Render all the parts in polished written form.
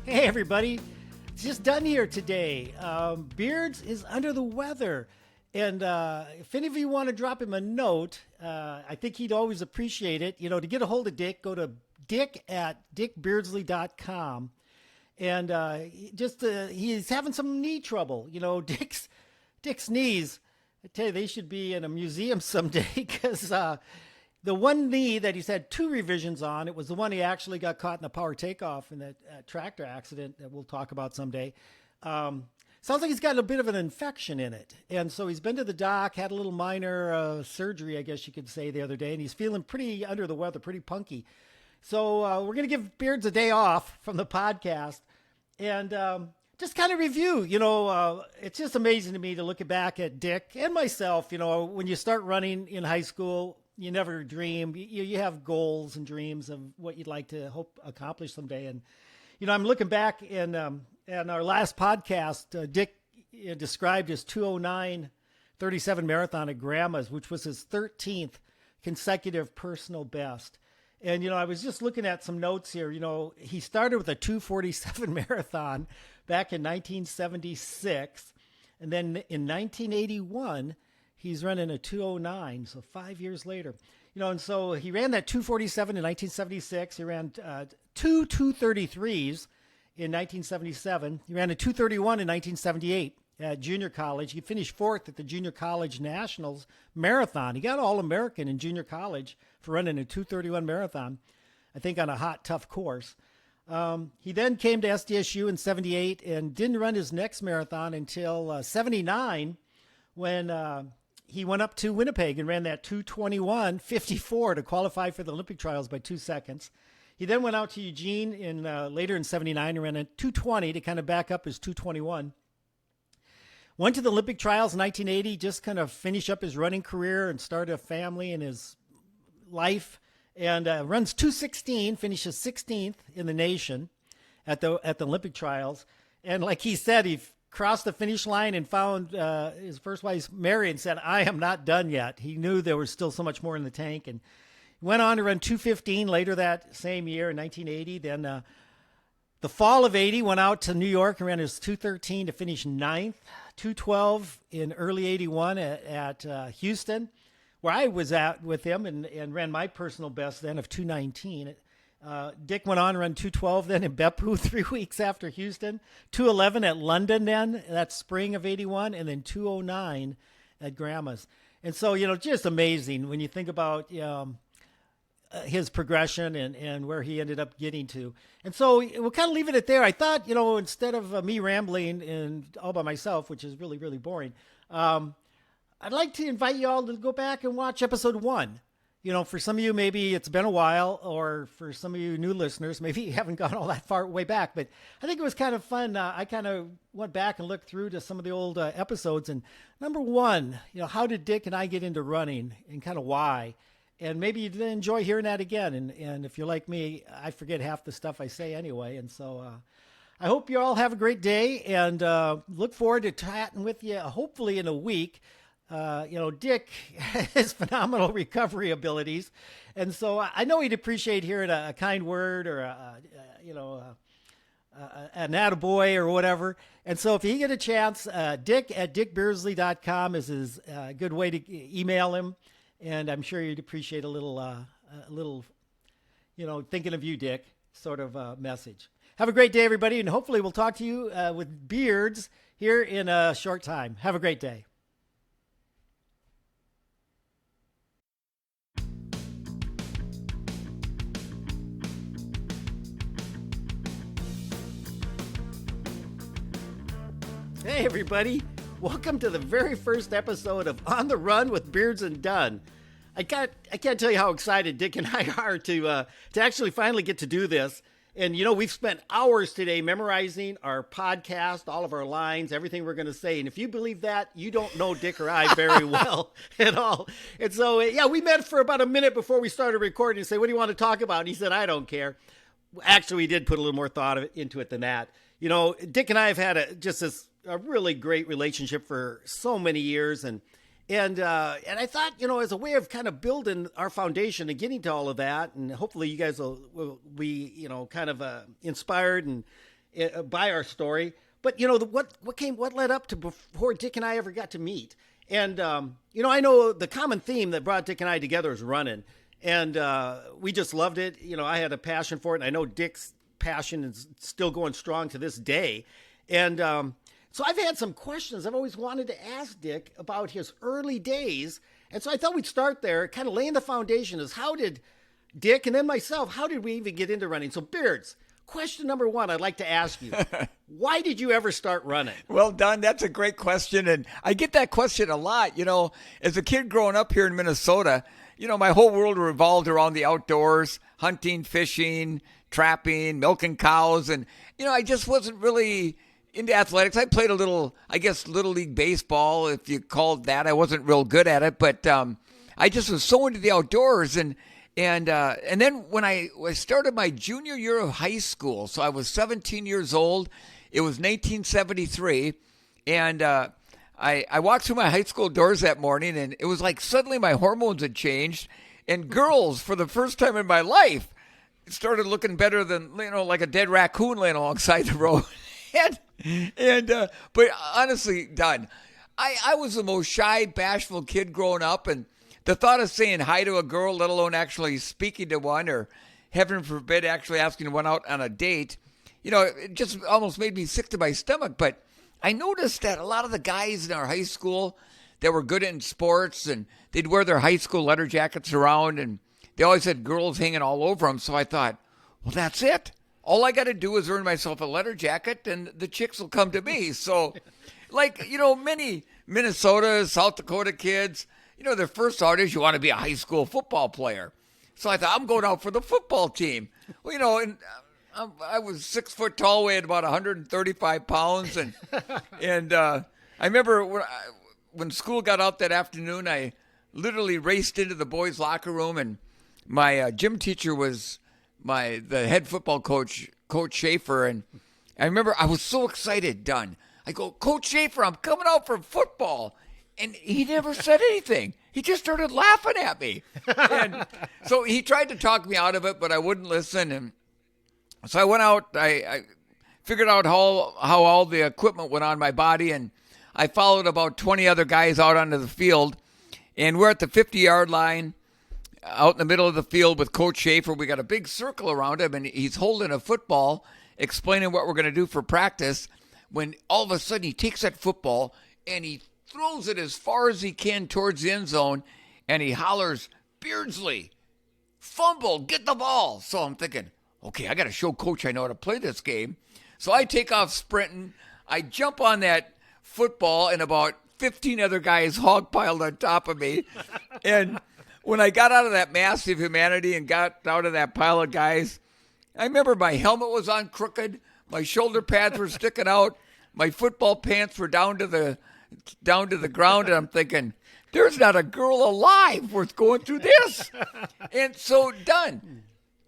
Hey everybody, it's just done here today. Beards is under the weather. And if any of you want to drop him a note, I think he'd always appreciate it. You know, to get a hold of Dick, go to dick@dickbeardsley.com. And he's having some knee trouble. You know, Dick's knees, I tell you, they should be in a museum someday because the one knee that he's had two revisions on, it was the one he actually got caught in the power takeoff in that tractor accident that we'll talk about someday. Sounds like he's got a bit of an infection in it. And so he's been to the doc, had a little minor surgery, I guess you could say, the other day. And he's feeling pretty under the weather, pretty punky. So we're going to give Beards a day off from the podcast and just kind of review. You know, it's just amazing to me to look back at Dick and myself. You know, when you start running in high school, you never dream. You have goals and dreams of what you'd like to accomplish someday. And, you know, I'm looking back in our last podcast, Dick described his 2:09:37 marathon at Grandma's, which was his 13th consecutive personal best. And, you know, I was just looking at some notes here. You know, he started with a 2:47 marathon back in 1976. And then in 1981, he's running a 2:09, so 5 years later. You know, and so he ran that 2:47 in 1976. He ran two 2:33s in 1977. He ran a 2:31 in 1978 at junior college. He finished fourth at the Junior College Nationals Marathon. He got All-American in junior college for running a 2:31 marathon, I think on a hot, tough course. He then came to SDSU in 78 and didn't run his next marathon until 79 when he went up to Winnipeg and ran that 2:21:54 to qualify for the Olympic trials by 2 seconds. He then went out to Eugene later in 79 and ran a 2:20 to kind of back up his 2:21. Went to the Olympic trials in 1980, just kind of finish up his running career and start a family and his life. And runs 2:16, finishes 16th in the nation at the Olympic trials. And like he said, he crossed the finish line and found his first wife, Mary, and said, "I am not done yet." He knew there was still so much more in the tank. And went on to run 2:15 later that same year in 1980. Then the fall of 80, went out to New York and ran his 2:13 to finish 9th. 2:12 in early 81 at Houston, where I was at with him and ran my personal best then of 2:19. Dick went on to run 2:12 then in Beppu 3 weeks after Houston, 2:11 at London then, that spring of 81, and then 2:09 at Grandma's. And so, you know, just amazing when you think about his progression and where he ended up getting to. And so we'll kind of leave it at there. I thought, you know, instead of me rambling and all by myself, which is really, really boring, I'd like to invite you all to go back and watch episode 1. You know, for some of you, maybe it's been a while, or for some of you new listeners, maybe you haven't gone all that far way back, but I think it was kind of fun. I kind of went back and looked through to some of the old episodes. And number 1, you know, how did Dick and I get into running and kind of why? And maybe you'd enjoy hearing that again. And if you're like me, I forget half the stuff I say anyway. And so I hope you all have a great day and look forward to chatting with you, hopefully in a week. You know, Dick has phenomenal recovery abilities. And so I know he'd appreciate hearing a kind word or, an attaboy or whatever. And so if you get a chance, dick@dickbeardsley.com is his good way to email him. And I'm sure you'd appreciate a little, you know, thinking of you, Dick, sort of message. Have a great day, everybody. And hopefully we'll talk to you with Beards here in a short time. Have a great day. Hey, everybody. Welcome to the very first episode of On the Run with Beards and Dunn. I can't tell you how excited Dick and I are to actually finally get to do this. And, you know, we've spent hours today memorizing our podcast, all of our lines, everything we're going to say. And if you believe that, you don't know Dick or I very well at all. And so, yeah, we met for about a minute before we started recording and said, "What do you want to talk about?" And he said, "I don't care." Actually, we did put a little more thought into it than that. You know, Dick and I have had a really great relationship for so many years. And I thought, you know, as a way of kind of building our foundation and getting to all of that, and hopefully you guys will be, you know, kind of inspired and by our story. But what led up to before Dick and I ever got to meet? And I know the common theme that brought Dick and I together is running, and we just loved it. I had a passion for it, and I know Dick's passion is still going strong to this day. And so I've had some questions I've always wanted to ask Dick about his early days. And so I thought we'd start there, kind of laying the foundation is how did Dick and then myself, how did we even get into running? So Beards, question number one I'd like to ask you, why did you ever start running? Well, Don, that's a great question. And I get that question a lot. As a kid growing up here in Minnesota, my whole world revolved around the outdoors, hunting, fishing, trapping, milking cows. And, I just wasn't really into athletics. I played a little, little league baseball, if you called that. I wasn't real good at it, but I just was so into the outdoors. And then when I started my junior year of high school, so I was 17 years old. It was 1973, and I walked through my high school doors that morning, and it was like suddenly my hormones had changed, and girls, for the first time in my life, started looking better than like a dead raccoon laying alongside the road. But honestly, Don, I was the most shy, bashful kid growing up, and the thought of saying hi to a girl, let alone actually speaking to one, or heaven forbid, actually asking one out on a date, it just almost made me sick to my stomach. But I noticed that a lot of the guys in our high school that were good in sports, and they'd wear their high school letter jackets around, and they always had girls hanging all over them. So I thought, well, that's it. All I got to do is earn myself a letter jacket, and the chicks will come to me. So, many Minnesota, South Dakota kids, their first thought is you want to be a high school football player. So I thought, I'm going out for the football team. Well, and I was 6 foot tall, weighed about 135 pounds. And I remember when school got out that afternoon, I literally raced into the boys' locker room, and my gym teacher was the head football coach, Coach Schaefer. And I remember I was so excited, Don. I go, Coach Schaefer, I'm coming out for football. And he never said anything. He just started laughing at me. And so he tried to talk me out of it, but I wouldn't listen. And so I went out. I figured out how all the equipment went on my body, and I followed about 20 other guys out onto the field. And we're at the 50-yard line out in the middle of the field with Coach Schaefer. We got a big circle around him, and he's holding a football, explaining what we're going to do for practice, when all of a sudden he takes that football and he throws it as far as he can towards the end zone, and he hollers, Beardsley, fumble, get the ball. So I'm thinking, okay, I got to show Coach I know how to play this game. So I take off sprinting. I jump on that football, and about 15 other guys hog piled on top of me. And when I got out of that mass of humanity and got out of that pile of guys, I remember my helmet was on crooked, my shoulder pads were sticking out, my football pants were down to the ground, and I'm thinking, there's not a girl alive worth going through this. And so, done.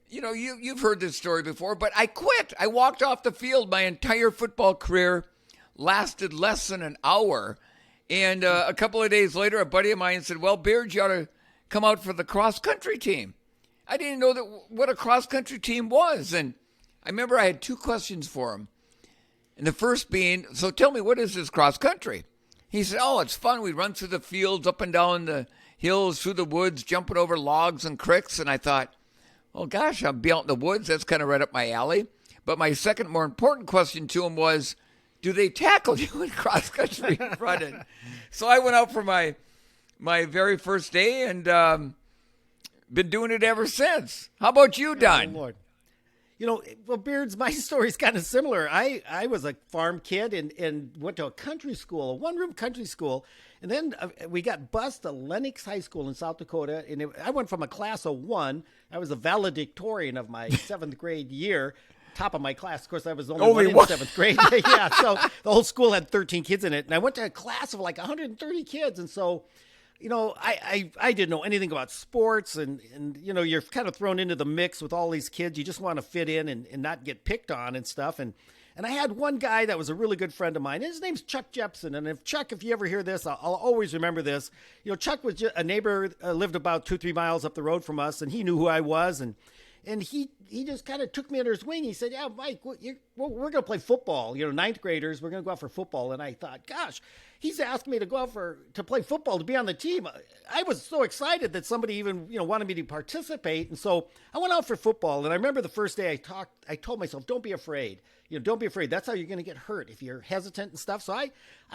You've heard this story before, but I quit. I walked off the field. My entire football career lasted less than an hour. And a couple of days later, a buddy of mine said, well, Beard, you ought to come out for the cross-country team. I didn't know what a cross-country team was. And I remember I had two questions for him. And the first being, so tell me, what is this cross-country? He said, oh, it's fun. We run through the fields, up and down the hills, through the woods, jumping over logs and creeks. And I thought, well, gosh, I'll be out in the woods. That's kind of right up my alley. But my second, more important question to him was, do they tackle you in cross-country running? So I went out for my very first day and been doing it ever since. How about you, Don? Oh, Lord. Well, Beards, my story's kind of similar. I was a farm kid and went to a country school, a one-room country school. And then we got bused to Lenox High School in South Dakota. And I went from a class of one. I was a valedictorian of my seventh grade year, top of my class. Of course, I was the only one in seventh grade. Yeah, so the whole school had 13 kids in it. And I went to a class of like 130 kids. And so I didn't know anything about sports, and you're kind of thrown into the mix with all these kids. You just want to fit in and not get picked on and stuff. And I had one guy that was a really good friend of mine. His name's Chuck Jepson. And if you ever hear this, I'll always remember this. Chuck was just a neighbor, lived about 2-3 miles up the road from us, and he knew who I was. And And he just kind of took me under his wing. He said, yeah, Mike, we're going to play football. Ninth graders, we're going to go out for football. And I thought, gosh, he's asking me to go out to play football, to be on the team. I was so excited that somebody even, wanted me to participate. And so I went out for football. And I remember the first day I told myself, don't be afraid. Don't be afraid. That's how you're going to get hurt if you're hesitant and stuff. So I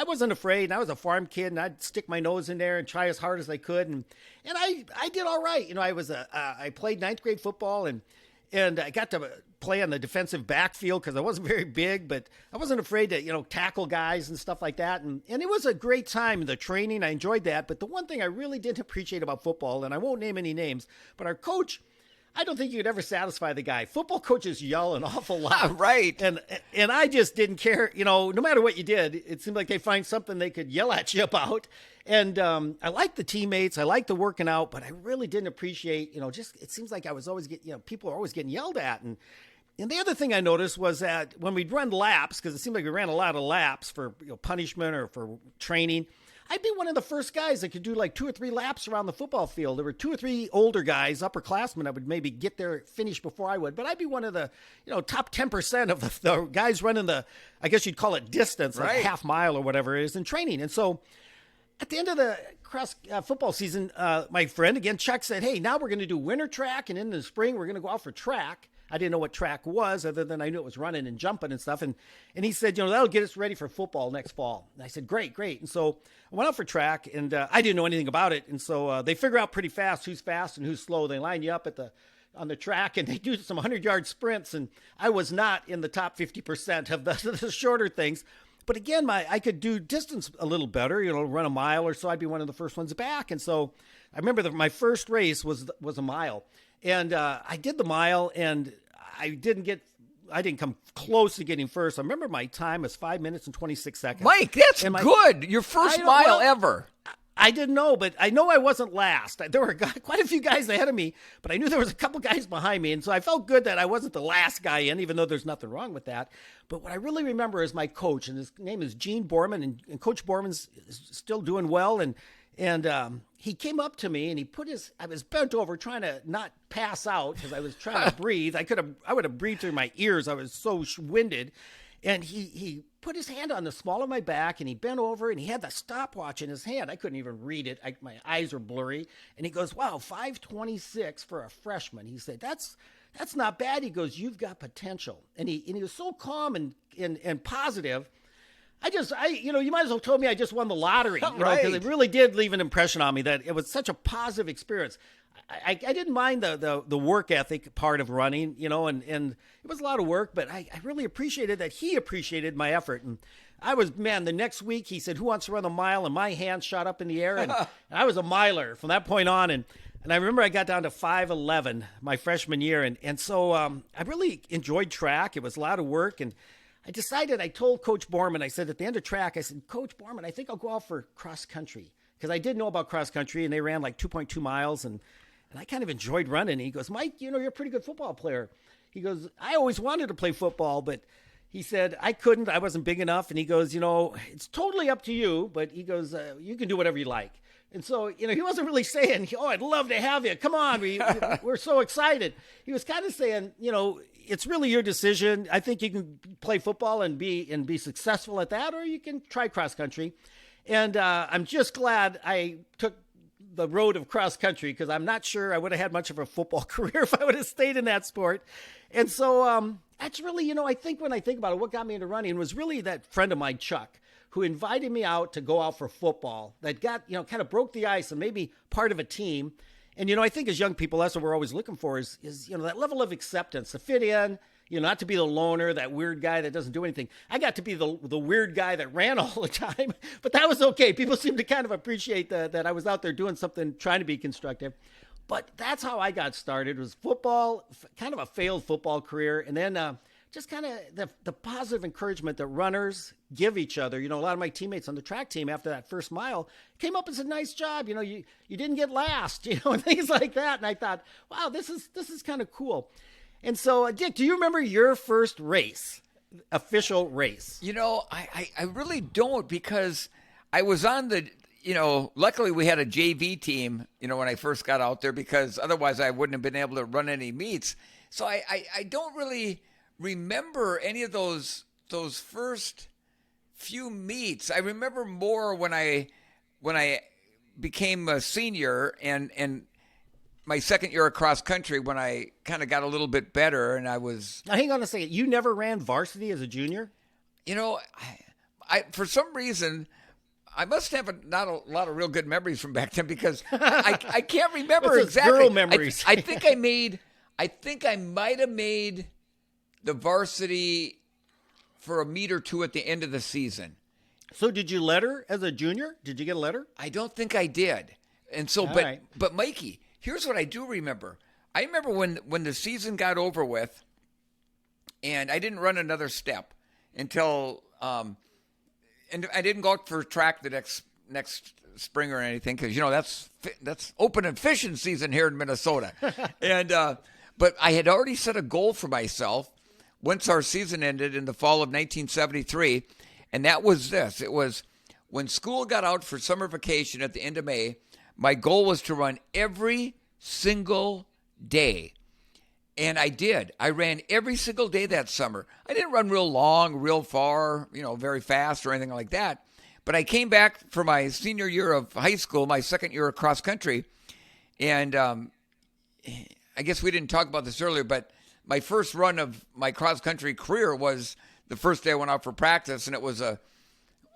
wasn't afraid. And I was a farm kid, and I'd stick my nose in there and try as hard as I could. And I did all right. I played ninth grade football, and I got to play on the defensive backfield because I wasn't very big, but I wasn't afraid to, tackle guys and stuff like that. And it was a great time. The training, I enjoyed that. But the one thing I really didn't appreciate about football, and I won't name any names, but our coach, I don't think you could ever satisfy the guy. Football coaches yell an awful lot. Right. And I just didn't care. No matter what you did, it seemed like they find something they could yell at you about. And I liked the teammates. I liked the working out, but I really didn't appreciate, it seems like I was always getting, people are always getting yelled at. And the other thing I noticed was that when we'd run laps, because it seemed like we ran a lot of laps for punishment or for training, I'd be one of the first guys that could do like 2 or 3 laps around the football field. There were 2 or 3 older guys, upperclassmen, that would maybe get there, finish before I would. But I'd be one of the, top 10% of the guys running the, I guess you'd call it distance, like right, half mile or whatever it is in training. And so at the end of the cross football season, my friend, again, Chuck, said, hey, now we're going to do winter track. And in the spring, we're going to go out for track. I didn't know what track was, other than I knew it was running and jumping and stuff. And he said, that'll get us ready for football next fall. And I said, great. And so I went out for track, and I didn't know anything about it. And so they figure out pretty fast who's fast and who's slow. They line you up on the track, and they do some 100-yard sprints. And I was not in the top 50% of the shorter things. But again, I could do distance a little better, run a mile or so. I'd be one of the first ones back. And so I remember my first race was a mile. And I did the mile, and I didn't come close to getting first. I remember my time was 5 minutes and 26 seconds. Mike, that's good. Your first mile ever. I didn't know, but I know I wasn't last. There were quite a few guys ahead of me, but I knew there was a couple guys behind me. And so I felt good that I wasn't the last guy in, even though there's nothing wrong with that. But what I really remember is my coach, and his name is Gene Borman, and Coach Borman's still doing well. And he came up to me, and I was bent over trying to not pass out because I was trying to breathe. I would have breathed through my ears. I was so winded. And he put his hand on the small of my back, and he bent over, and he had the stopwatch in his hand. I couldn't even read it. My eyes were blurry. And he goes, wow, 5:26 for a freshman. He said, that's not bad. He goes, you've got potential. And he was so calm and positive. You might as well told me I just won the lottery, right, because it really did leave an impression on me that it was such a positive experience. I didn't mind the work ethic part of running, and it was a lot of work, but I really appreciated that he appreciated my effort. And the next week he said, who wants to run a mile? And my hand shot up in the air, and I was a miler from that point on. And I remember I got down to 5:11 my freshman year. And so I really enjoyed track. It was a lot of work. And I told Coach Borman, I said at the end of track, I said, Coach Borman, I think I'll go out for cross country, because I did know about cross country, and they ran like 2.2 miles. And I kind of enjoyed running. And he goes, Mike, you're a pretty good football player. He goes, I always wanted to play football, but he said, I couldn't. I wasn't big enough. And he goes, it's totally up to you, but he goes, you can do whatever you like. And so, he wasn't really saying, I'd love to have you. Come on. We're so excited. He was kind of saying, it's really your decision. I think you can play football and be successful at that, or you can try cross country. And I'm just glad I took the road of cross country, because I'm not sure I would have had much of a football career if I would have stayed in that sport. And so that's really, I think when I think about it, what got me into running was really that friend of mine, Chuck, who invited me out to go out for football, that got, kind of broke the ice and made me part of a team. And, I think as young people, that's what we're always looking for is that level of acceptance, to fit in, not to be the loner, that weird guy that doesn't do anything. I got to be the weird guy that ran all the time, but that was okay. People seemed to kind of appreciate that I was out there doing something, trying to be constructive. But that's how I got started, was football, kind of a failed football career. And then just kind of the positive encouragement that runners give each other. A lot of my teammates on the track team after that first mile came up and said, nice job. You didn't get last, and things like that. And I thought, wow, this is kind of cool. And so, Dick, do you remember your first race, official race? I really don't, because I was on the luckily we had a JV team, when I first got out there, because otherwise I wouldn't have been able to run any meets. So I don't really remember any of those first few meets. I remember more when I became a senior and my second year of cross country, when I kind of got a little bit better, and I was. Now, hang on a second. You never ran varsity as a junior? I for some reason, I must have not a lot of real good memories from back then, because I can't remember exactly. Girl memories. I think I might have made the varsity for a meet or two at the end of the season. So did you letter as a junior? Did you get a letter? I don't think I did. And so, but Mikey, here's what I do remember. I remember when the season got over with, and I didn't run another step until, and I didn't go out for track the next spring or anything, because that's open and fishing season here in Minnesota, and but I had already set a goal for myself once our season ended in the fall of 1973, and that was this. It was when school got out for summer vacation at the end of May. My goal was to run every single day. And I did. I ran every single day that summer. I didn't run real long, real far, very fast or anything like that. But I came back for my senior year of high school, my second year of cross country. And I guess we didn't talk about this earlier, but my first run of my cross country career was the first day I went out for practice. And it was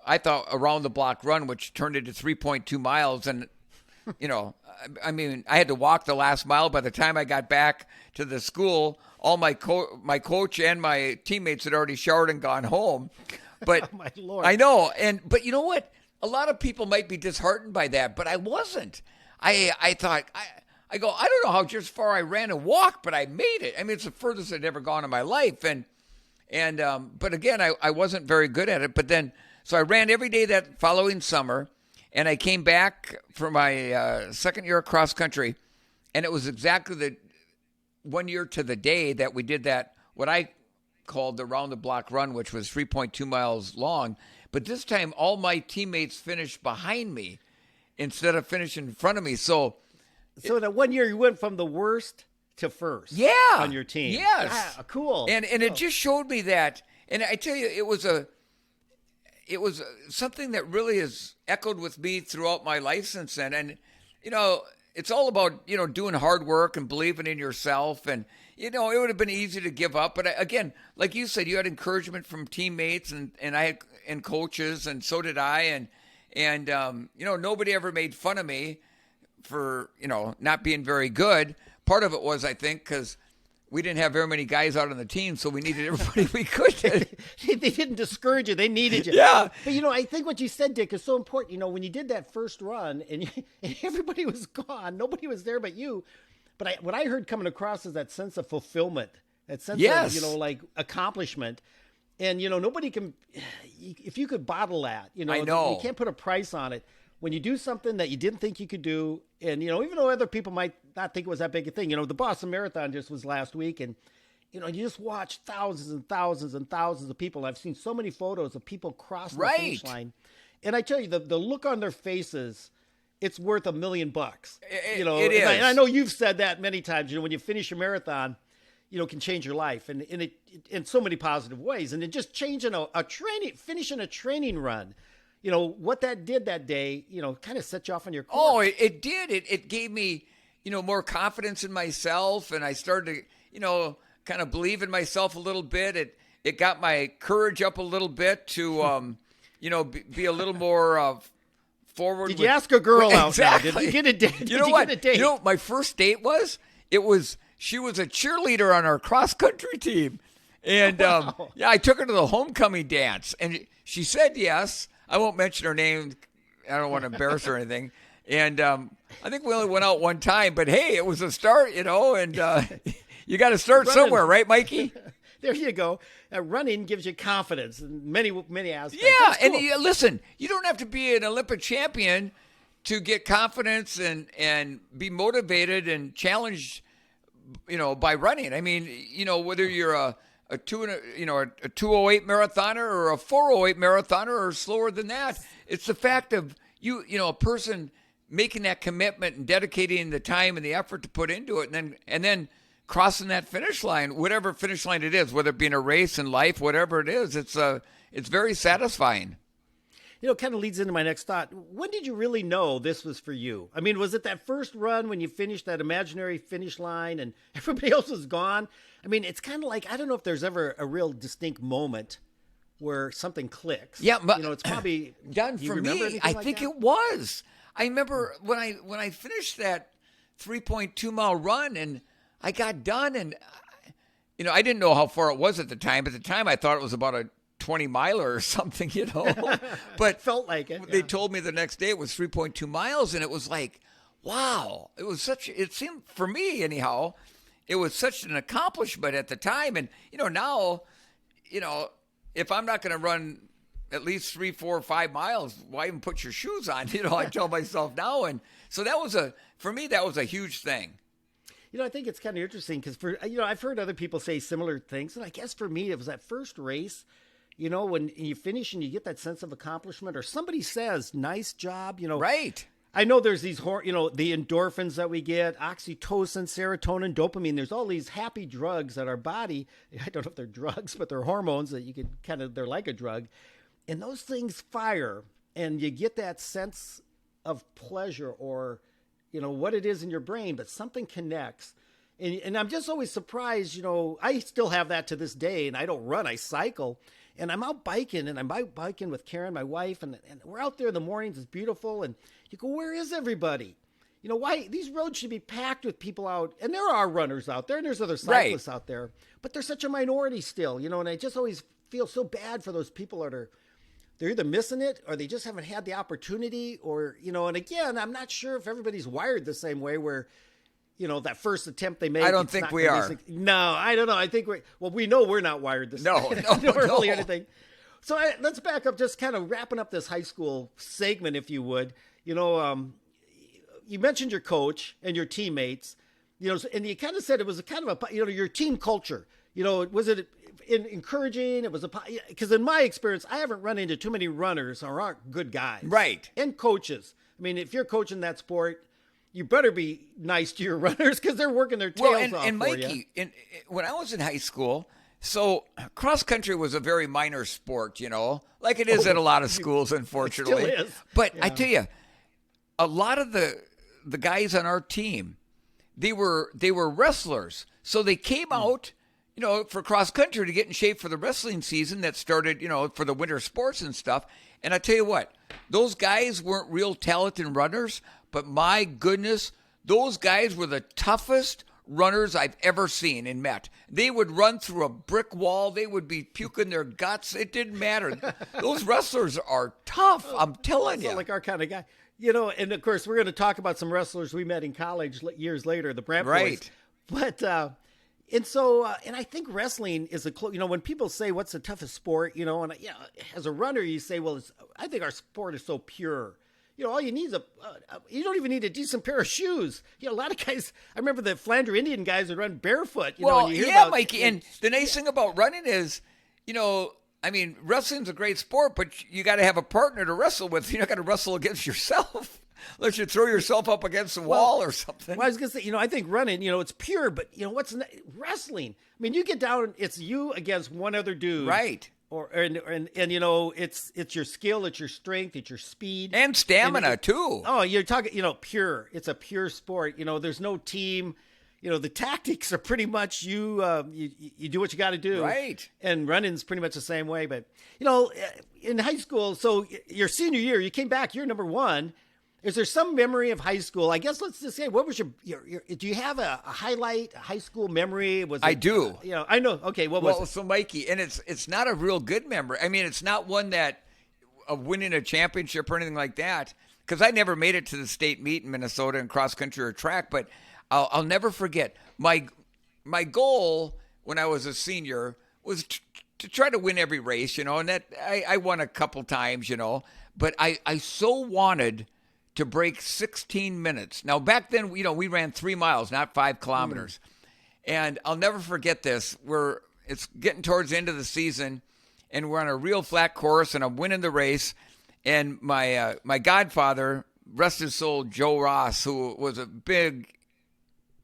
I thought, around the block run, which turned into 3.2 miles. And I had to walk the last mile. By the time I got back to the school, all my coach and my teammates had already showered and gone home. But oh my Lord. I know. But you know what? A lot of people might be disheartened by that, but I wasn't. I thought, I don't know how just far I ran and walked, but I made it. I mean, it's the furthest I'd ever gone in my life. But again, I wasn't very good at it. But then, so I ran every day that following summer. And I came back for my second year of cross country, and it was exactly the 1 year to the day that we did that, what I called the round the block run, which was 3.2 miles long. But this time, all my teammates finished behind me instead of finishing in front of me. So that 1 year you went from the worst to first. Yeah, on your team. Yes, yeah, cool. And it just showed me that. And I tell you, it was something that really has echoed with me throughout my life since then. And, it's all about, doing hard work and believing in yourself. And, it would have been easy to give up. But again, like you said, you had encouragement from teammates and coaches, and so did I. And nobody ever made fun of me for, not being very good. Part of it was, I think, because we didn't have very many guys out on the team, so we needed everybody we could. They didn't discourage you. They needed you. Yeah. But, I think what you said, Dick, is so important. When you did that first run and everybody was gone, nobody was there but you. But what I heard coming across is that sense of fulfillment, that sense yes. of, like accomplishment. And, nobody can, if you could bottle that, I know. You can't put a price on it. When you do something that you didn't think you could do, and, even though other people might not think it was that big a thing, the Boston Marathon just was last week, and, you just watch thousands and thousands and thousands of people. I've seen so many photos of people crossing the finish line. And I tell you, the look on their faces, it's worth $1 million. It is. And I know you've said that many times, when you finish a marathon, can change your life, and it in so many positive ways. And then just changing finishing a training run, what that did that day, kind of set you off on your course. Oh, it did. It gave me, more confidence in myself, and I started to, kind of believe in myself a little bit. It got my courage up a little bit to, be a little more forward. Did you ask a girl out? Exactly. Now? Did you get a date? You know what? My first date she was a cheerleader on our cross country team, and wow. I took her to the homecoming dance, and she said yes. I won't mention her name. I don't want to embarrass her or anything. And I think we only went out one time, but hey, it was a start, and you got to start somewhere, right, Mikey? There you go. Running gives you confidence in many aspects. Yeah, cool. and listen, you don't have to be an Olympic champion to get confidence and be motivated and challenged, by running. I mean, whether you're a 208 marathoner or a 408 marathoner or slower than that, it's the fact of a person making that commitment and dedicating the time and the effort to put into it, and then crossing that finish line, whatever finish line it is, whether it be in a race, in life, whatever it is, it's very satisfying. It kind of leads into my next thought. When did you really know this was for you? I mean, was it that first run when you finished that imaginary finish line and everybody else was gone? I mean, it's kind of like, I don't know if there's ever a real distinct moment where something clicks. Yeah, but it's probably done for me. I think it was. I remember when I finished that 3.2 mile run and I got done, and I didn't know how far it was at the time. At the time, I thought it was about a 20 miler or something, but felt like it. They told me the next day it was 3.2 miles, and it was like, wow, it seemed, for me anyhow, it was such an accomplishment at the time. And now, if I'm not going to run at least 3, 4, 5 miles, why even put your shoes on? I tell myself now. And so for me, that was a huge thing. I think it's kind of interesting because I've heard other people say similar things. And I guess for me, it was that first race, when you finish and you get that sense of accomplishment, or somebody says, nice job, Right. I know there's these, the endorphins that we get, oxytocin, serotonin, dopamine. There's all these happy drugs that our body, I don't know if they're drugs, but they're hormones that you could they're like a drug. And those things fire, and you get that sense of pleasure or, what it is in your brain, but something connects. And I'm just always surprised, I still have that to this day, and I don't run, I cycle. And I'm out biking, and I'm biking with Karen, my wife, and we're out there in the mornings. It's beautiful. And you go, where is everybody? Why these roads should be packed with people out. And there are runners out there, and there's other cyclists out there. But they're such a minority still, and I just always feel so bad for those people that they're either missing it or they just haven't had the opportunity, or, and again, I'm not sure if everybody's wired the same way where, that first attempt they make. I don't think we are. No, I don't know. I think we know we're not wired this way. No. Really anything. So let's back up, just kind of wrapping up this high school segment, if you would. You mentioned your coach and your teammates, and you kind of said it was a kind of a, your team culture. Was it encouraging? It was because in my experience, I haven't run into too many runners who aren't good guys. Right. And coaches. I mean, if you're coaching that sport, you better be nice to your runners because they're working their tails off and for Mikey, you. When I was in high school, so cross country was a very minor sport, like it is at a lot of schools, unfortunately. It still is. But I tell you, a lot of the guys on our team, they were wrestlers, so they came out, for cross country to get in shape for the wrestling season that started, for the winter sports and stuff. And I tell you what, those guys weren't real talented runners, but my goodness, those guys were the toughest runners I've ever seen and met. They would run through a brick wall. They would be puking their guts. It didn't matter. Those wrestlers are tough. I'm telling you. Like our kind of guy. And of course, we're going to talk about some wrestlers we met in college years later, the Brant boys. But, and I think wrestling is when people say, what's the toughest sport, as a runner, you say, well, I think our sport is so pure. All you need is you don't even need a decent pair of shoes. A lot of guys, I remember the Flandre Indian guys would run barefoot. Mikey, and the nice thing about running is, wrestling's a great sport, but you got to have a partner to wrestle with. You're not going to wrestle against yourself unless you throw yourself up against the wall or something. Well, I was going to say, I think running, it's pure, but what's wrestling? I mean, you get down, it's you against one other dude. Right. It's your skill, it's your strength, it's your speed and stamina too. Oh, you're talking, pure. It's a pure sport. There's no team. The tactics are pretty much you do what you got to do. Right. And running's pretty much the same way. But in high school, so your senior year, you came back. You're number one. Is there some memory of high school? I guess let's just say, what was your do you have a highlight, a high school memory? I do. I know. Okay, what was it? So Mikey, and it's not a real good memory. I mean, it's not one that of winning a championship or anything like that, because I never made it to the state meet in Minnesota in cross country or track. But I'll never forget my goal when I was a senior was to try to win every race, and that I won a couple times, but I so wanted to break 16 minutes. Now, back then, we ran 3 miles, not 5 kilometers. And I'll never forget this. It's getting towards the end of the season, and we're on a real flat course, and I'm winning the race. And my godfather, rest his soul, Joe Ross, who was a big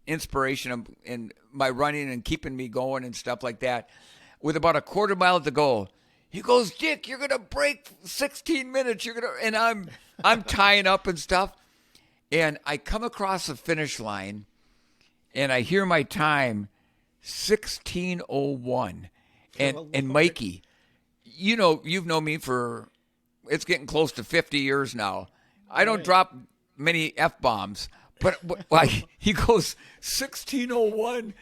inspiration in my running and keeping me going and stuff like that, with about a quarter mile to go, he goes, Dick, you're gonna break 16 minutes. And I'm tying up and stuff, and I come across the finish line, and I hear my time, 16:01, and Mikey, you've known me for, it's getting close to 50 years now. I don't drop many F-bombs, but like he goes 16:01,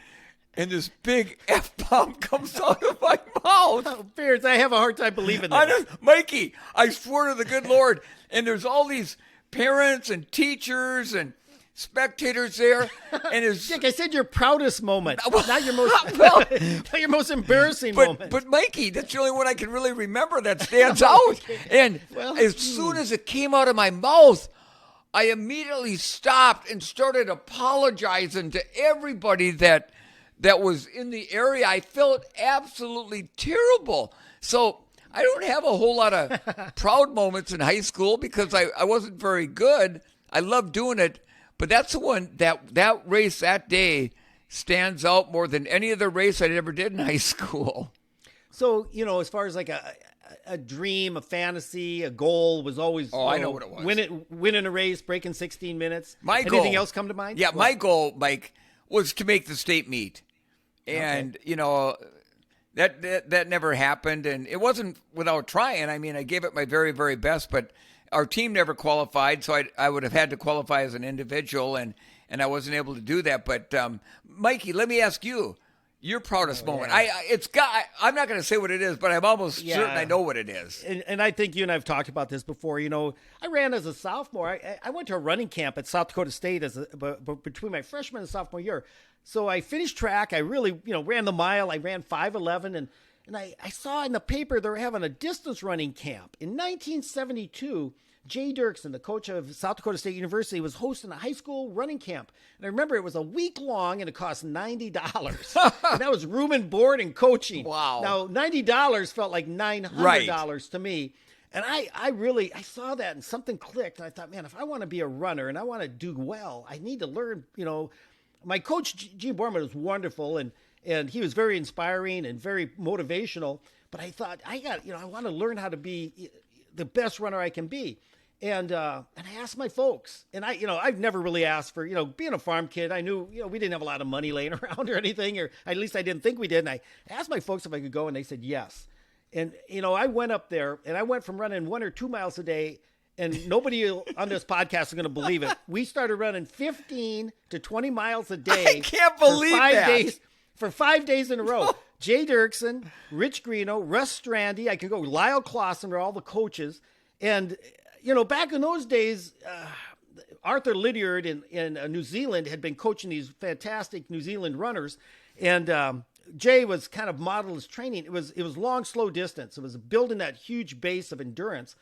and this big F-bomb comes out of my mouth. Oh, Beards, I have a hard time believing that. Mikey, I swear to the good Lord, and there's all these parents and teachers and spectators there, and it's Dick, I said your proudest moment, not your most not your most embarrassing moment. But Mikey, that's the only one I can really remember that stands out. And as soon as it came out of my mouth, I immediately stopped and started apologizing to everybody that was in the area. I felt absolutely terrible. So I don't have a whole lot of proud moments in high school because I wasn't very good. I loved doing it. But that's the one that race that day stands out more than any other race I ever did in high school. So, as far as like a dream, a fantasy, a goal was always I know what it was. Winning a race, breaking 16 minutes. Anything else come to mind? Yeah, my goal, Mike, was to make the state meet. And, that never happened. And it wasn't without trying. I mean, I gave it my very, very best, but our team never qualified, so I would have had to qualify as an individual, and I wasn't able to do that. But Mikey, let me ask you your proudest moment. Yeah. I'm not going to say what it is, but I'm almost certain I know what it is. And I think you and I have talked about this before. I ran as a sophomore. I went to a running camp at South Dakota State between my freshman and sophomore year. So I finished track. I really ran the mile. I ran 5:11 and I saw in the paper they were having a distance running camp. In 1972, Jay Dirksen, the coach of South Dakota State University, was hosting a high school running camp. And I remember it was a week long and it cost $90. And that was room and board and coaching. Wow. Now, $90 felt like $900 to me. And I saw that and something clicked. And I thought, man, if I want to be a runner and I want to do well, I need to learn, my coach, Gene Borman, was wonderful. And he was very inspiring and very motivational. But I thought, I want to learn how to be the best runner I can be. And I asked my folks. And I've never really asked for, being a farm kid, I knew, we didn't have a lot of money laying around or anything, or at least I didn't think we did. And I asked my folks if I could go, and they said yes. And, I went up there, and I went from running 1 or 2 miles a day, and nobody on this podcast is going to believe it. We started running 15 to 20 miles a day. I can't believe that. For 5 days in a row. Jay Dirksen, Rich Greeno, Russ Strandy, I could go, Lyle Clausen were all the coaches. And, back in those days, Arthur Lydiard in New Zealand had been coaching these fantastic New Zealand runners. And Jay was kind of modeled his training. It was long, slow distance. It was building that huge base of endurance.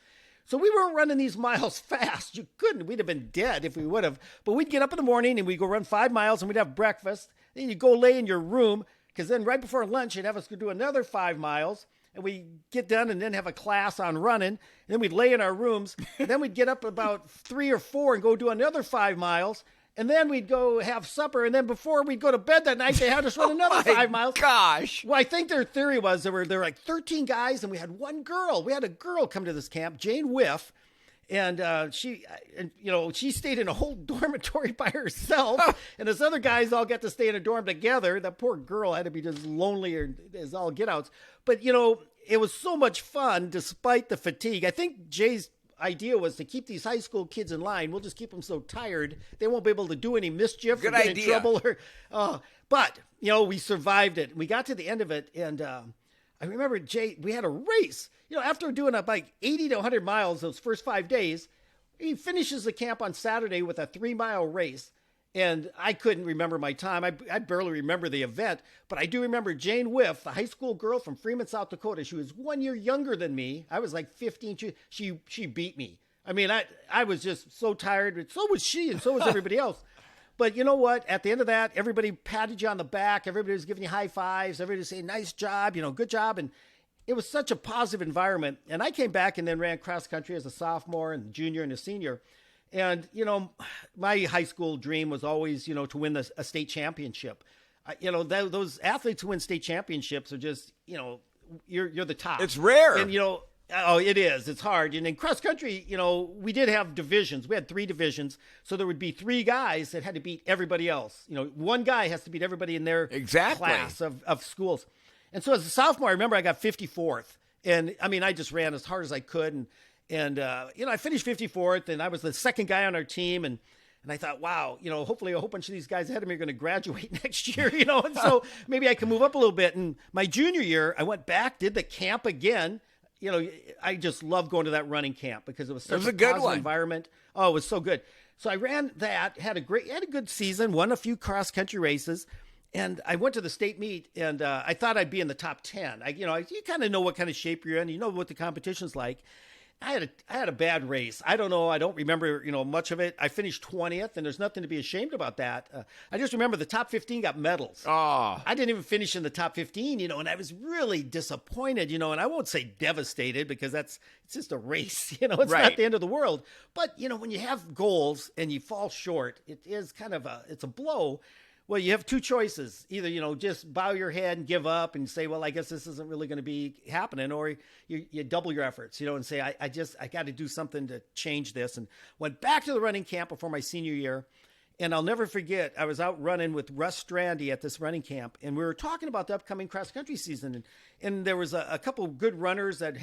So we weren't running these miles fast. You couldn't. We'd have been dead if we would have. But we'd get up in the morning and we'd go run 5 miles and we'd have breakfast. Then you'd go lay in your room because then right before lunch, you'd have us go do another 5 miles. And we get done and then have a class on running. And then we'd lay in our rooms. And then we'd get up about 3 or 4 and go do another 5 miles. And then we'd go have supper. And then before we'd go to bed that night, they had us run another 5 miles. Gosh. Well, I think their theory was there were like 13 guys and we had one girl. We had a girl come to this camp, Jane Whiff. And she stayed in a whole dormitory by herself. And us other guys all got to stay in a dorm together. That poor girl had to be just lonely as all get outs. But, it was so much fun despite the fatigue. I think Jay's idea was to keep these high school kids in line. We'll just keep them so tired they won't be able to do any mischief or get in trouble. But we survived it. We got to the end of it, and I remember Jay. We had a race. After doing like 80 to 100 miles those first 5 days, he finishes the camp on Saturday with a 3-mile race. And I couldn't remember my time. I barely remember the event, but I do remember Jane Whiff, the high school girl from Freeman, South Dakota. She was 1 year younger than me. I was like 15. She beat me. I mean, I was just so tired, but so was she, and so was everybody else. But you know what? At the end of that, everybody patted you on the back. Everybody was giving you high fives. Everybody was saying, nice job, good job. And it was such a positive environment. And I came back and then ran cross country as a sophomore and junior and a senior. And, my high school dream was always, to win a state championship. Those athletes who win state championships are just, you're the top. It's rare. And, it is. It's hard. And in cross country, we did have divisions. We had 3 divisions. So there would be 3 guys that had to beat everybody else. One guy has to beat everybody in their class of schools. And so as a sophomore, I remember I got 54th. And, I just ran as hard as I could. And I finished 54th, and I was the second guy on our team. And I thought, wow, hopefully a whole bunch of these guys ahead of me are going to graduate next year, and so maybe I can move up a little bit. And my junior year, I went back, did the camp again. I just loved going to that running camp because it was such a good positive one. environment. Oh, it was so good. So I ran that, had a good season, won a few cross country races. And I went to the state meet, and I thought I'd be in the top 10. You kind of know what kind of shape you're in. You know what the competition's like. I had a bad race. I don't know. I don't remember, much of it. I finished 20th, and there's nothing to be ashamed about that. I just remember the top 15 got medals. Oh. I didn't even finish in the top 15, and I was really disappointed, and I won't say devastated because it's just a race, it's Right. not the end of the world. But, when you have goals and you fall short, it is kind of it's a blow. Well, you have 2 choices. Either, just bow your head and give up and say, well, I guess this isn't really going to be happening. Or you double your efforts, and say, I got to do something to change this. And went back to the running camp before my senior year. And I'll never forget, I was out running with Russ Strandy at this running camp. And we were talking about the upcoming cross country season. And there was a couple of good runners that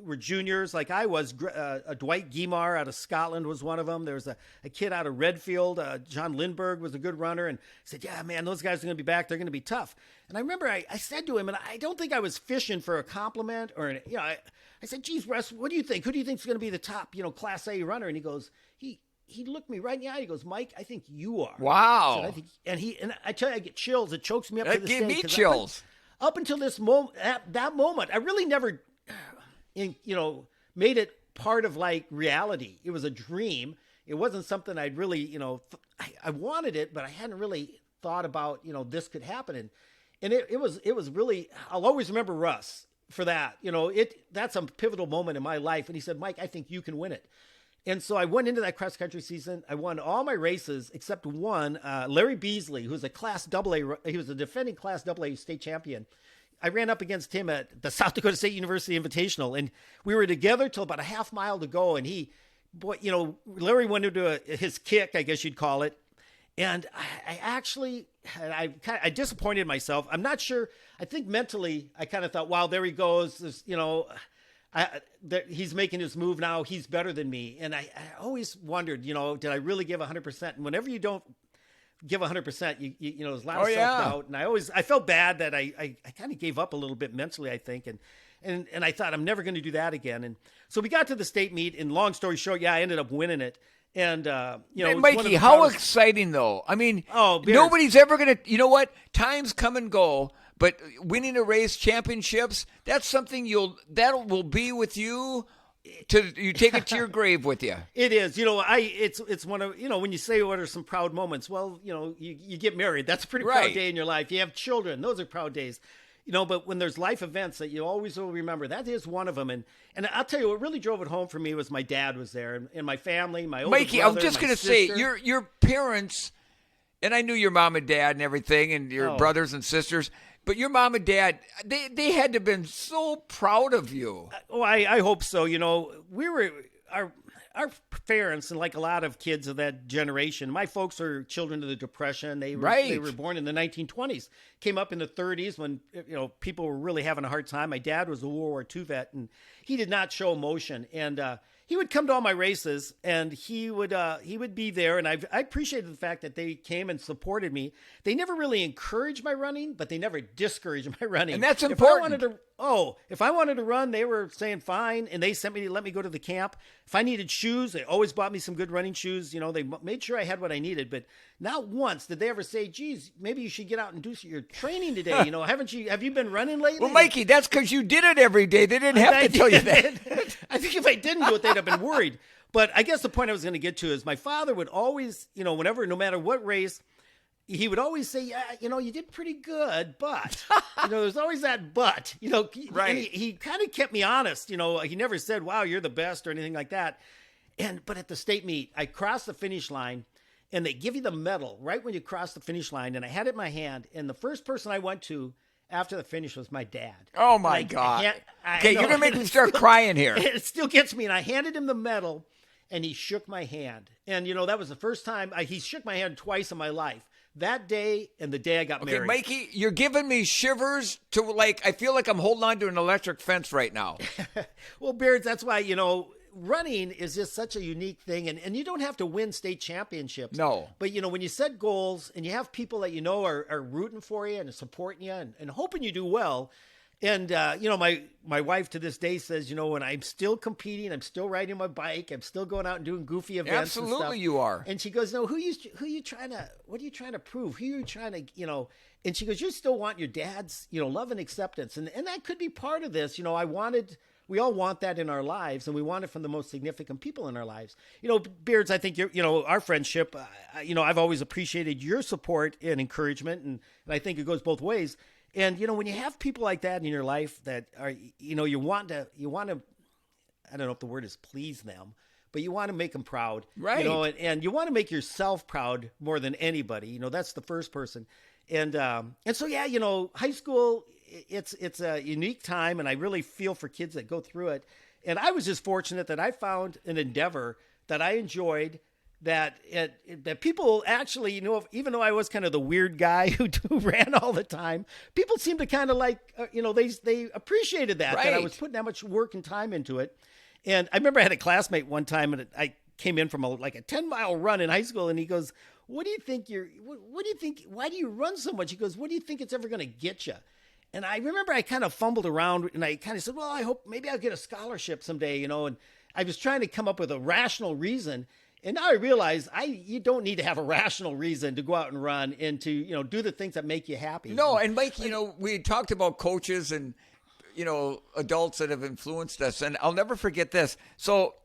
were juniors like I was. Dwight Guimar out of Scotland was one of them. There was a kid out of Redfield. John Lindbergh was a good runner. And I said, yeah, man, those guys are going to be back. They're going to be tough. And I remember I said to him, and I don't think I was fishing for a compliment or, I said, geez, Russ, what do you think? Who do you think is going to be the top, Class A runner? And he goes, he looked me right in the eye. He goes, Mike, I think you are. Wow. And I tell you, I get chills. It chokes me up to That this gave day. me chills. Up until this moment, that moment, I really never, made it part of like reality. It was a dream. It wasn't something I'd really, I wanted it, but I hadn't really thought about, this could happen. And it was really, I'll always remember Russ for that. That's a pivotal moment in my life. And he said, Mike, I think you can win it. And so I went into that cross country season. I won all my races except one. Larry Beardsley, who's a Class AA, he was a defending Class AA state champion. I ran up against him at the South Dakota State University Invitational, and we were together till about a half mile to go. And Larry went into his kick, I guess you'd call it. And I disappointed myself. I'm not sure. I think mentally, I kind of thought, wow, there he goes. He's making his move now. He's better than me. And I always wondered, did I really give 100%? And whenever you don't give 100%, there's a lot of self-doubt. And I felt bad that I kind of gave up a little bit mentally, I think. And I thought I'm never going to do that again. And so we got to the state meet, and long story short, I ended up winning it. And, Hey, Mikey, how exciting though. I mean, nobody's ever going to, you know what? Times come and go. But winning a race, championships, that's something that will be with you you take it to your grave with you. It is. It's one of, when you say what are some proud moments, well, you get married. That's a pretty proud day in your life. You have children. Those are proud days. But when there's life events that you always will remember, that is one of them. And I'll tell you, what really drove it home for me was my dad was there and my family, my older Mikey, brother, I'm just going to say, your parents, and I knew your mom and dad and everything and your brothers and sisters, but your mom and dad, they had to have been so proud of you. I hope so. Our parents, and like a lot of kids of that generation, my folks are children of the Depression. They were born in the 1920s, came up in the 30s when people were really having a hard time. My dad was a World War II vet, and he did not show emotion. And he would come to all my races, and he would be there. And I appreciated the fact that they came and supported me. They never really encouraged my running, but they never discouraged my running. And that's important. If I wanted to run, they were saying fine, and they let me go to the camp. If I needed shoes, they always bought me some good running shoes. They made sure I had what I needed. But not once did they ever say, geez, maybe you should get out and do your training today. Have you been running lately? Well, Mikey, that's because you did it every day. They didn't have to tell you that. I think if I didn't do it, they'd have been worried. But I guess the point I was going to get to is my father would always, no matter what race, he would always say, yeah, you did pretty good, but, there's always that but, Right. And he kind of kept me honest. He never said, wow, you're the best or anything like that. But at the state meet, I crossed the finish line and they give you the medal right when you cross the finish line. And I had it in my hand. And the first person I went to after the finish was my dad. Oh, my God. Okay, you're going to make me start still, crying here. It still gets me. And I handed him the medal and he shook my hand. And, that was the first time he shook my hand twice in my life. That day and the day I got married. Mikey, you're giving me shivers to I feel like I'm holding on to an electric fence right now. Well, Beards, that's why, running is just such a unique thing. And you don't have to win state championships. No. But, when you set goals and you have people that are rooting for you and supporting you and hoping you do well. And, my wife to this day says, when I'm still competing, I'm still riding my bike, I'm still going out and doing goofy events. Absolutely, and stuff. you are. And she goes, no, what are you trying to prove? Who are you trying to, and she goes, you still want your dad's, love and acceptance. And that could be part of this. We all want that in our lives, and we want it from the most significant people in our lives. Beards, I think our friendship, I've always appreciated your support and encouragement, and I think it goes both ways. And, when you have people like that in your life that are, you want to, I don't know if the word is please them, but you want to make them proud, right? And you want to make yourself proud more than anybody. That's the first person. And so, yeah, high school, it's a unique time, and I really feel for kids that go through it. And I was just fortunate that I found an endeavor that I enjoyed, that people actually, even though I was kind of the weird guy who ran all the time, people seemed to kind of like, they appreciated that, right. That I was putting that much work and time into it. And I remember I had a classmate one time, and I came in from a 10-mile run in high school, and he goes, what do you think why do you run so much? He goes, what do you think it's ever going to get you? And I remember I kind of fumbled around, and I kind of said, well, I hope maybe I'll get a scholarship someday, and I was trying to come up with a rational reason. And now I realize you don't need to have a rational reason to go out and run and to, do the things that make you happy. No, and Mike, we talked about coaches and, adults that have influenced us. And I'll never forget this. So,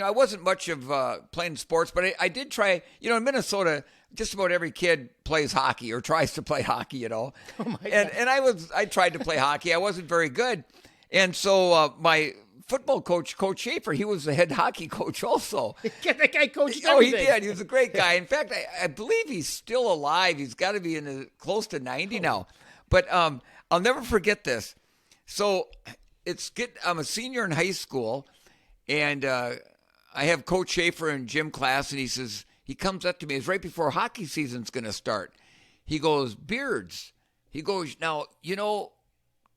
I wasn't much of playing sports, but I did try, in Minnesota, just about every kid plays hockey or tries to play hockey, Oh my God. And I tried to play hockey. I wasn't very good. And so my football coach, Coach Schaefer, he was the head hockey coach also. That guy coached everything. Oh, he did. He was a great guy. In fact, I believe he's still alive. He's got to be close to 90 now. But I'll never forget this. So I'm a senior in high school, and I have Coach Schaefer in gym class, and he comes up to me. It's right before hockey season's going to start. He goes, Beards. He goes, now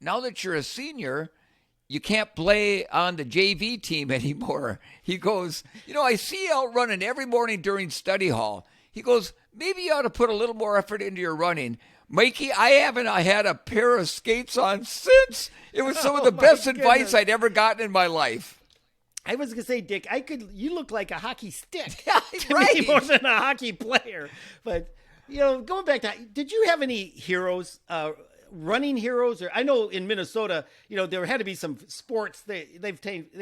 that you're a senior, you can't play on the JV team anymore. He goes, I see you out running every morning during study hall. He goes, maybe you ought to put a little more effort into your running. Mikey, I haven't had a pair of skates on since. It was some of the best advice I'd ever gotten in my life. I was going to say, Dick, you look like a hockey stick. Yeah, to right. me more than a hockey player. But, going back to, did you have any heroes, running heroes? Or I know in Minnesota, there had to be some sports. They've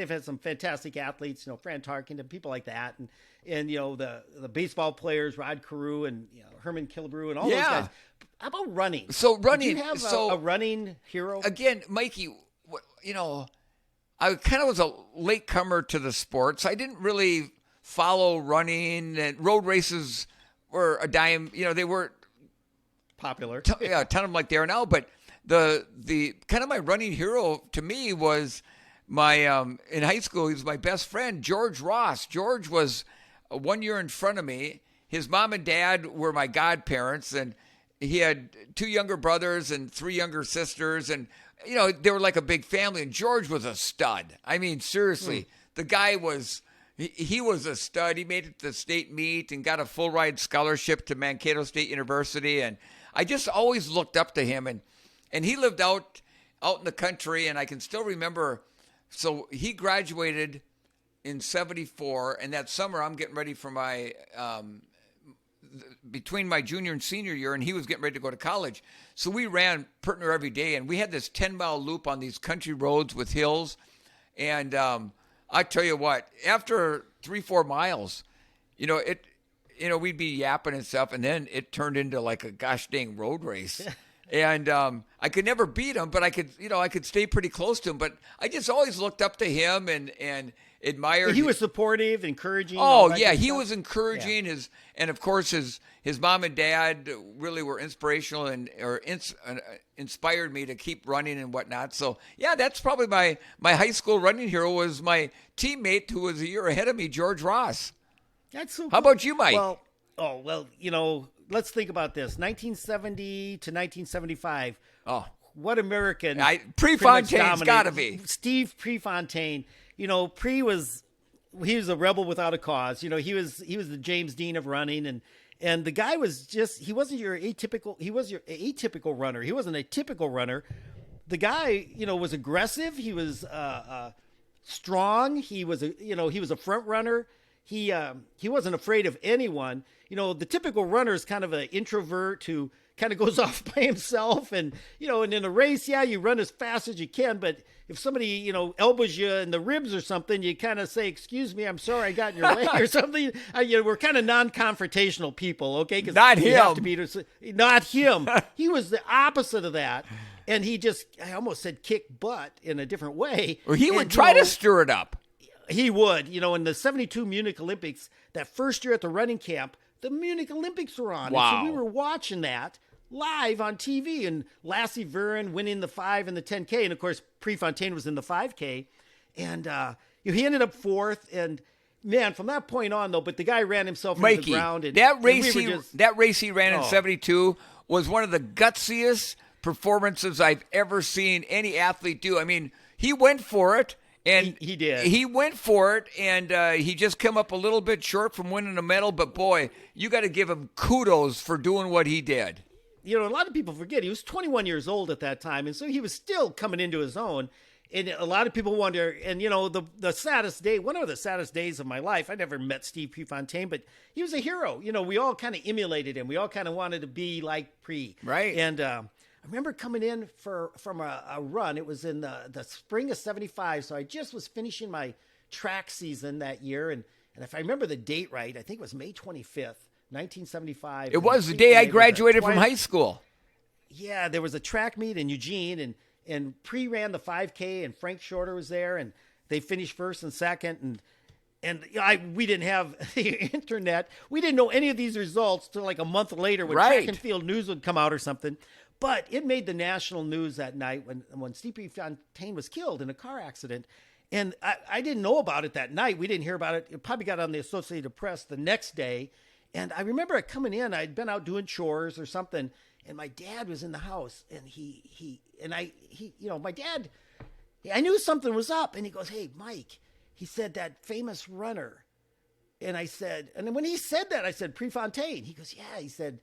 had some fantastic athletes, Fran Tarkenton and people like that. And the baseball players, Rod Carew and Herman Killebrew and all those guys. How about running? So running. Did you have a running hero? Again, Mikey, I kind of was a latecomer to the sports. I didn't really follow running, and road races were a dime. They weren't popular. A ton of them like they are now. But the kind of my running hero to me was my in high school. He was my best friend, George Ross. George was 1 year in front of me. His mom and dad were my godparents, and he had 2 younger brothers and 3 younger sisters, and they were like a big family. And George was a stud. I mean, seriously, the guy was. He was a stud. He made it to the state meet and got a full ride scholarship to Mankato State University. And I just always looked up to him. And he lived out in the country. And I can still remember. So he graduated in 1974. And that summer I'm getting ready for my, between my junior and senior year. And he was getting ready to go to college. So we ran Pertner every day. And we had this 10-mile loop on these country roads with hills. And, I tell you what, after 3-4 miles, we'd be yapping and stuff, and then it turned into like a gosh dang road race. And I could never beat him, but I could stay pretty close to him. But I just always looked up to him and admired. He was supportive, encouraging. Oh yeah, he was encouraging. And of course his mom and dad really were inspirational or inspired me to keep running and whatnot. So yeah, that's probably my high school running hero was my teammate who was a year ahead of me, George Ross. That's so cool. How about you, Mike? Well, let's think about this. 1970 to 1975. Oh, what American? Prefontaine's got to be. Steve Prefontaine. Pre was a rebel without a cause. He was the James Dean of running, and the guy was he wasn't your atypical. He was your atypical runner. He wasn't a typical runner. The guy, was aggressive. He was strong. He was a front runner. He wasn't afraid of anyone. The typical runner is kind of an introvert who kind of goes off by himself. And in a race, yeah, you run as fast as you can. But if somebody, elbows you in the ribs or something, you kind of say, excuse me, I'm sorry I got in your leg or something. We're kind of non-confrontational people, okay? Not him. Not him. He was the opposite of that. And I almost said kick butt in a different way. Or he would try to stir it up. He would. In the 72 Munich Olympics, that first year at the running camp, the Munich Olympics were on. Wow. And so we were watching that live on TV, and Lassie Viren winning the 5 and the 10K. And, of course, Prefontaine was in the 5K. And he ended up fourth. And, man, from that point on, though, but the guy ran himself into the ground. And that race he ran in 72 was one of the gutsiest performances I've ever seen any athlete do. I mean, he went for it. And he did. He went for it, and he just came up a little bit short from winning a medal. But, boy, you got to give him kudos for doing what he did. A lot of people forget he was 21 years old at that time, and so he was still coming into his own. And a lot of people wonder, and, the saddest day, one of the saddest days of my life, I never met Steve Prefontaine, but he was a hero. We all kind of emulated him. We all kind of wanted to be like Pre. Right. And I remember coming in from a run. It was in the spring of 75, so I just was finishing my track season that year. And if I remember the date right, I think it was May 25th, 1975. It was the day I graduated from high school. Yeah, there was a track meet in Eugene, and Pre ran the 5K, and Frank Shorter was there, and they finished first and second. And we didn't have the internet. We didn't know any of these results till like a month later when Track and Field News would come out or something. But it made the national news that night when Steve Prefontaine was killed in a car accident. And I didn't know about it that night. We didn't hear about it. It probably got on the Associated Press the next day. And I remember coming in, I'd been out doing chores or something, and my dad was in the house, and my dad, I knew something was up, and he goes, "Hey, Mike," he said, "that famous runner." And I said, and then when he said that, I said, "Prefontaine." He goes, "Yeah," he said,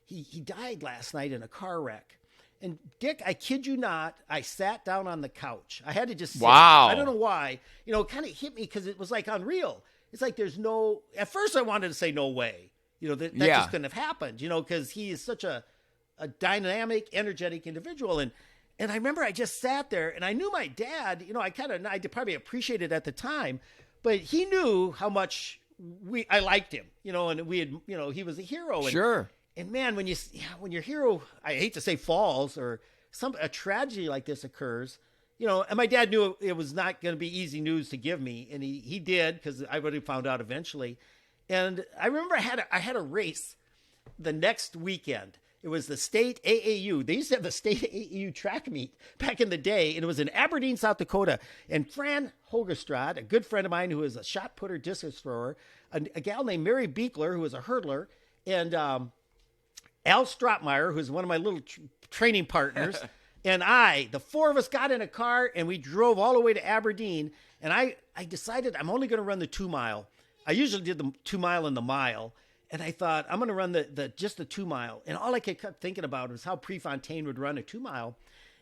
he died last night in a car wreck. And Dick, I kid you not, I sat down on the couch. I had to just sit. Wow. I don't know why. It kind of hit me because it was like unreal. It's like at first I wanted to say no way. That just couldn't have happened, because he is such a dynamic, energetic individual. And I remember I just sat there, and I knew my dad, I did probably appreciate it at the time, but he knew how much I liked him, and we had, he was a hero. And, sure. And man, when your hero, I hate to say falls or a tragedy like this occurs, and my dad knew it was not going to be easy news to give me. And he did, because I would have found out eventually. And I remember I had a race the next weekend. It was the state AAU. They used to have the state AAU track meet back in the day. And it was in Aberdeen, South Dakota. And Fran Hogestrad, a good friend of mine who is a shot putter discus thrower, a gal named Mary Beekler, who was a hurdler, and Al Stropmeyer, who's one of my little training partners, and the four of us got in a car, and we drove all the way to Aberdeen. And I decided I'm only going to run the 2 mile. I usually did the 2 mile and the mile. And I thought, I'm going to run just the 2 mile. And all I kept thinking about was how Prefontaine would run a 2 mile.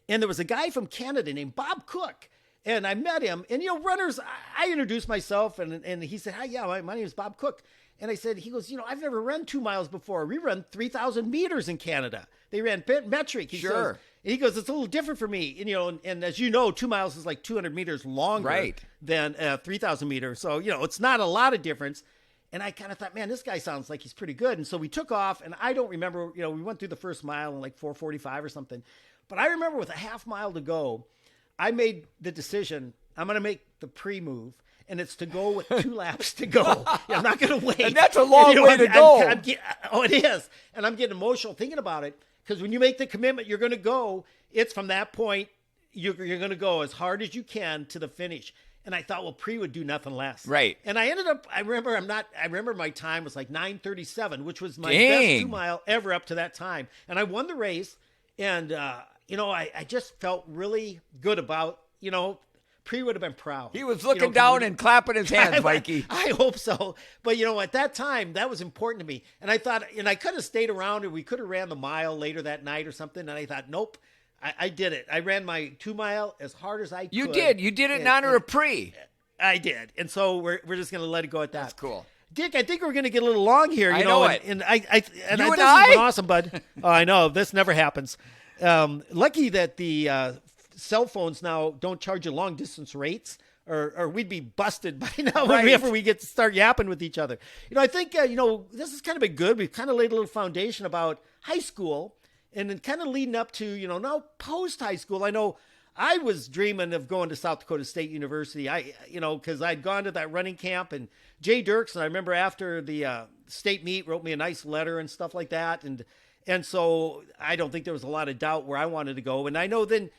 And there was a guy from Canada named Bob Cook. And I met him. And, runners, I introduced myself. And he said, "Hi, yeah, my name is Bob Cook." And I said, he goes, "I've never run 2 miles before. We run 3,000 meters in Canada." They ran metric. Sure. He goes, "It's a little different for me." And as you know, 2 miles is like 200 meters longer than 3,000 meters. So, it's not a lot of difference. And I kind of thought, man, this guy sounds like he's pretty good. And so we took off, and I don't remember, we went through the first mile in like 4:45 or something. But I remember with a half mile to go, I made the decision, I'm going to make the pre-move, and it's to go with 2 laps to go. I'm not going to wait. And that's a long way to go. It is. And I'm getting emotional thinking about it, because when you make the commitment, you're going to go. It's from that point, you're going to go as hard as you can to the finish. And I thought, well, pre would do nothing less. Right. And I ended up, I remember my time was like 9:37, which was my Dang. best 2 mile ever up to that time. And I won the race. And, I just felt really good about, Pre would have been proud. He was looking down and clapping his hands, Mikey. I hope so. But, at that time, that was important to me. And I thought, and I could have stayed around, and we could have ran the mile later that night or something. And I thought, nope, I did it. I ran my 2 mile as hard as I could. You did. You did it in honor of Pre. I did. And so we're just going to let it go at that. That's cool. Dick, I think we're going to get a little long here. I know it. And this has been awesome, bud. Oh, I know. This never happens. Lucky that the cell phones now don't charge you long distance rates, or we'd be busted by now whenever we get to start yapping with each other. I think, this has kind of been good. We've kind of laid a little foundation about high school, and then kind of leading up to, now post high school. I know I was dreaming of going to South Dakota State University. Because I'd gone to that running camp, and Jay Dirksen, I remember after the state meet, wrote me a nice letter and stuff like that. And so I don't think there was a lot of doubt where I wanted to go. And I know then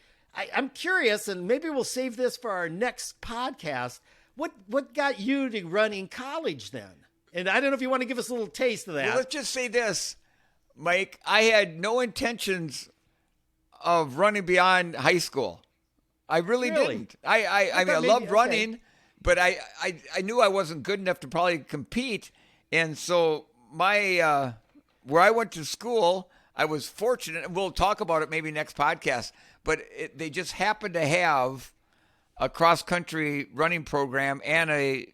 I'm curious, and maybe we'll save this for our next podcast. What got you to run in college then? And I don't know if you want to give us a little taste of that. Well, let's just say this, Mike. I had no intentions of running beyond high school. I really didn't. I loved running, but I knew I wasn't good enough to probably compete. And so where I went to school, I was fortunate. We'll talk about it maybe next podcast. But they just happened to have a cross-country running program and a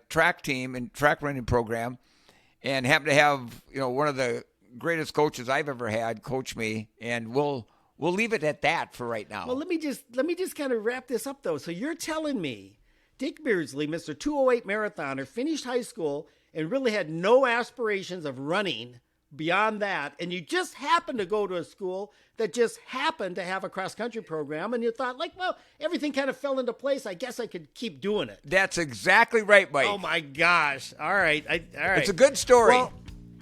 track team and track running program, and happened to have one of the greatest coaches I've ever had coach me. And we'll leave it at that for right now. Well, let me just kind of wrap this up though. So you're telling me Dick Beardsley, Mr. 208 marathoner, finished high school and really had no aspirations of running beyond that, and you just happened to go to a school that just happened to have a cross-country program, and you thought, well, everything kind of fell into place. I guess I could keep doing it. That's exactly right, Mike. Oh, my gosh. All right. All right. It's a good story. Well,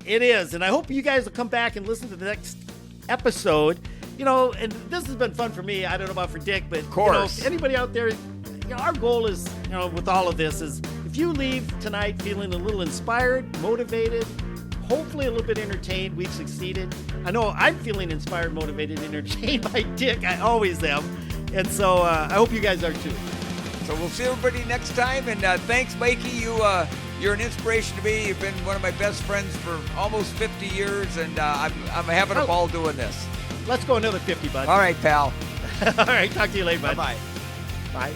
it is, and I hope you guys will come back and listen to the next episode. And this has been fun for me. I don't know about for Dick, but of course. Anybody out there, our goal is, with all of this is, if you leave tonight feeling a little inspired, motivated, hopefully a little bit entertained, we've succeeded. I know I'm feeling inspired, motivated, entertained by Dick. I always am. And so I hope you guys are too. So we'll see everybody next time. And thanks, Mikey. You're an inspiration to me. You've been one of my best friends for almost 50 years, and I'm having a ball doing this. Let's go another 50, bud. All right, pal. All right. Talk to you later, bud. Bye-bye. Bye.